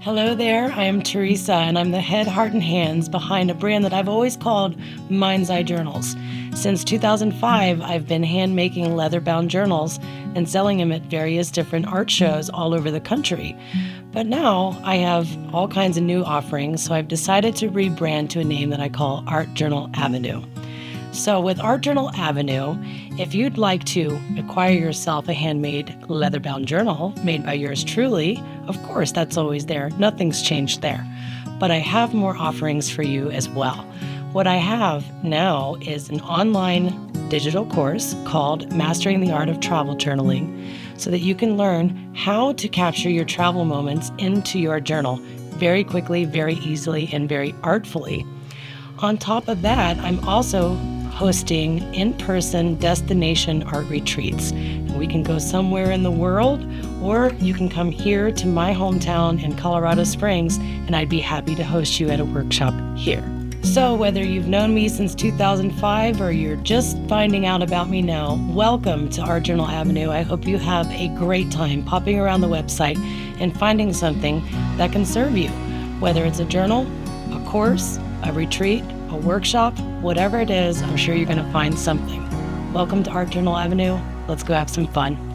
Hello there, I am Teresa, and I'm the head heart and hands behind a brand that I've always called Mind's Eye Journals. Since 2005, I've been hand-making leather-bound journals and selling them at various different art shows all over the country. But now I have all kinds of new offerings, so I've decided to rebrand to a name that I call Art Journal Avenue. So with Art Journal Avenue, if you'd like to acquire yourself a handmade leather-bound journal made by yours truly, of course, that's always there. Nothing's changed there. But I have more offerings for you as well. What I have now is an online digital course called Mastering the Art of Travel Journaling, so that you can learn how to capture your travel moments into your journal very quickly, very easily, and very artfully. On top of that, I'm also hosting in-person destination art retreats. And we can go somewhere in the world, or you can come here to my hometown in Colorado Springs, and I'd be happy to host you at a workshop here. So whether you've known me since 2005 or you're just finding out about me now, welcome to Art Journal Avenue. I hope you have a great time popping around the website and finding something that can serve you, whether it's a journal, a course, a retreat, a workshop, whatever it is, I'm sure you're going to find something. Welcome to Art Journal Avenue. Let's go have some fun.